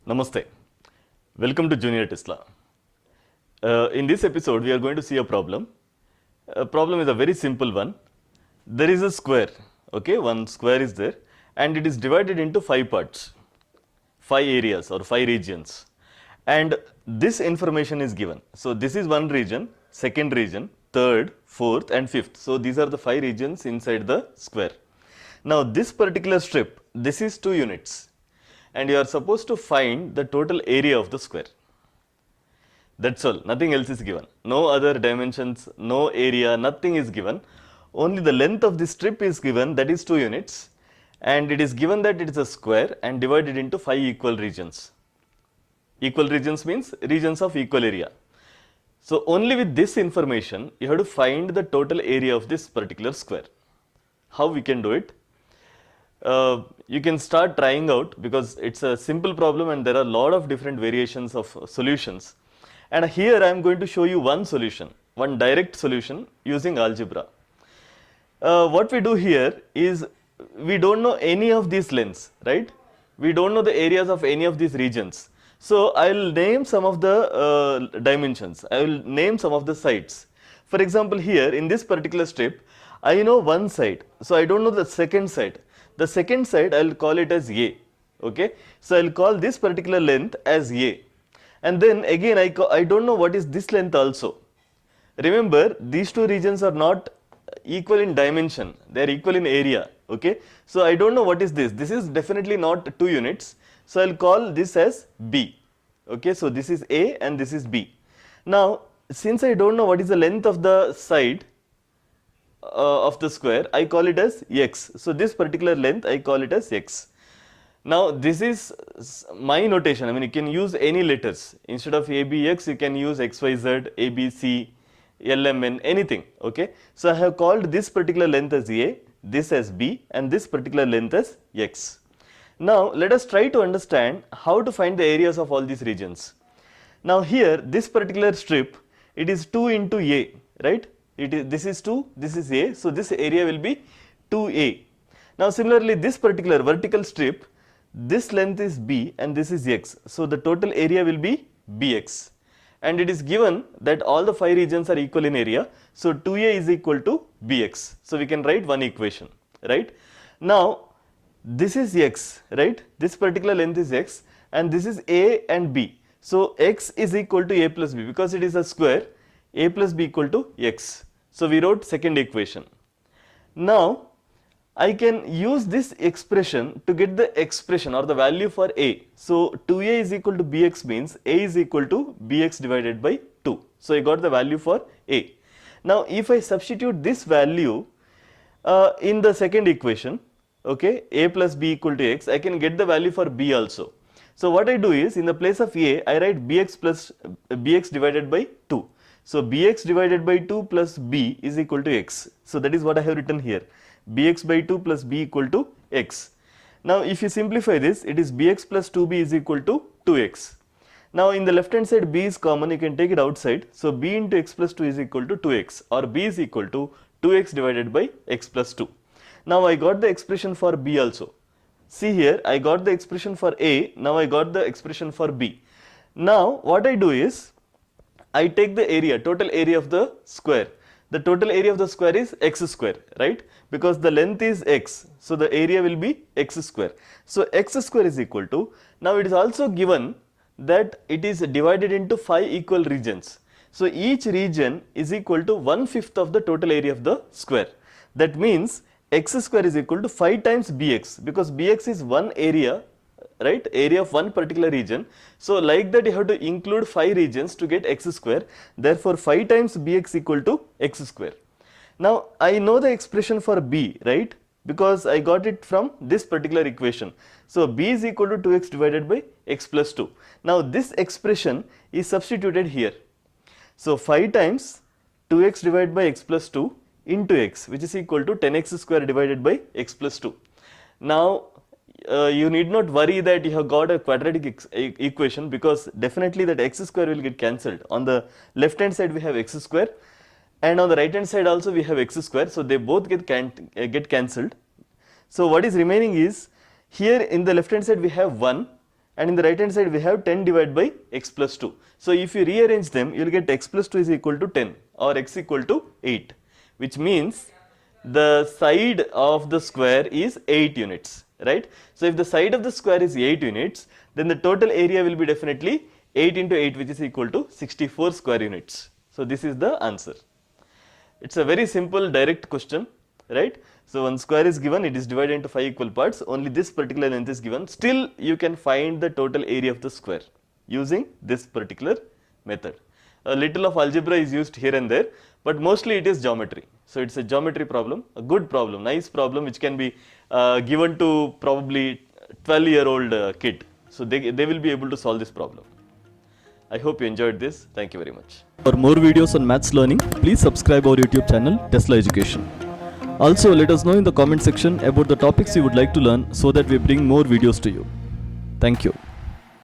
Namaste. Welcome to Junior Tesla. In this episode, we are going to see a problem. A problem is a very simple one. There is a square, okay, one square is there, and it is divided into 5 parts, 5 areas or 5 regions. And this information is given. So, this is one region, second region, third, fourth, and fifth. So, these are the 5 regions inside the square. Now, this particular strip, this is 2 units. And you are supposed to find the total area of the square. That's all, nothing else is given. No other dimensions, no area, nothing is given. Only the length of the strip is given, that is 2 units. And it is given that it is a square and divided into 5 equal regions. Equal regions means regions of equal area. So, only with this information, you have to find the total area of this particular square. How we can do it? You can start trying out because it's a simple problem and there are a lot of different variations of solutions. And here I am going to show you one solution, one direct solution using algebra. What we do here is we don't know any of these lengths, right? We don't know the areas of any of these regions. So, I will name some of the dimensions, I will name some of the sides. For example, here in this particular strip, I know one side, so I don't know the second side. The second side I will call it as A, okay. So, I will call this particular length as A, and then again I don't know what is this length also. Remember, these 2 regions are not equal in dimension, they are equal in area, okay. So, I don't know what is this is definitely not 2 units. So, I will call this as B, okay. So, this is A and this is B. Now, since I don't know what is the length of the side of the square, I call it as x. So, this particular length I call it as x. Now, this is my notation, I mean you can use any letters, instead of ABX you can use XYZ, ABC, LMN, anything, okay. So, I have called this particular length as A, this as B, and this particular length as x. Now, let us try to understand how to find the areas of all these regions. Now, here this particular strip, it is 2 into A, right. This is 2, this is A, so this area will be 2A. Now, similarly, this particular vertical strip, this length is B and this is x, so the total area will be Bx, and it is given that all the 5 regions are equal in area, so 2A is equal to Bx. So, we can write one equation, right. Now, this is x, right, this particular length is x and this is A and B. So, x is equal to A plus B because it is a square, A plus B equal to x. So, we wrote second equation. Now, I can use this expression to get the expression or the value for A. So, 2A is equal to Bx means A is equal to Bx divided by 2. So, I got the value for A. Now, if I substitute this value in the second equation, okay, A plus B equal to x, I can get the value for B also. So, what I do is in the place of A, I write Bx plus Bx divided by 2. So, Bx divided by 2 plus B is equal to x. So, that is what I have written here, Bx by 2 plus B equal to x. Now, if you simplify this, it is Bx plus 2B is equal to 2x. Now, in the left hand side B is common, you can take it outside. So, B into x plus 2 is equal to 2x, or B is equal to 2x divided by x plus 2. Now, I got the expression for B also. See here, I got the expression for A, now I got the expression for B. Now, what I do is, I take the area, total area of the square. The total area of the square is x square, right, because the length is x. So, the area will be x square. So, x square is equal to, now it is also given that it is divided into 5 equal regions. So, each region is equal to 1/5 of the total area of the square. That means, x square is equal to 5 times Bx, because Bx is one area, right, area of one particular region. So, like that you have to include 5 regions to get x square, therefore, 5 times Bx equal to x square. Now, I know the expression for B, right, because I got it from this particular equation. So, B is equal to 2x divided by x plus 2. Now, this expression is substituted here. So, 5 times 2x divided by x plus 2 into x, which is equal to 10x square divided by x plus 2. Now, you need not worry that you have got a quadratic equation, because definitely that x square will get cancelled. On the left hand side we have x square, and on the right hand side also we have x square. So, they both get cancelled. So, what is remaining is, here in the left hand side we have 1 and in the right hand side we have 10 divided by x plus 2. So if you rearrange them, you will get x plus 2 is equal to 10 or x equal to 8, which means the side of the square is 8 units, right? So if the side of the square is 8 units, then the total area will be definitely 8 into 8, which is equal to 64 square units. So this is the answer. It's a very simple direct question, right? So one square is given, it is divided into 5 equal parts, only this particular length is given. Still you can find the total area of the square using this particular method. A little of algebra is used here and there, but mostly it is geometry. So it's a geometry problem, a good problem, nice problem, which can be given to probably 12-year-old kid. So they will be able to solve this problem. I hope you enjoyed this. Thank you very much. For more videos on maths learning, please subscribe our YouTube channel Tesla Education. Also, let us know in the comment section about the topics you would like to learn so that we bring more videos to you. Thank you.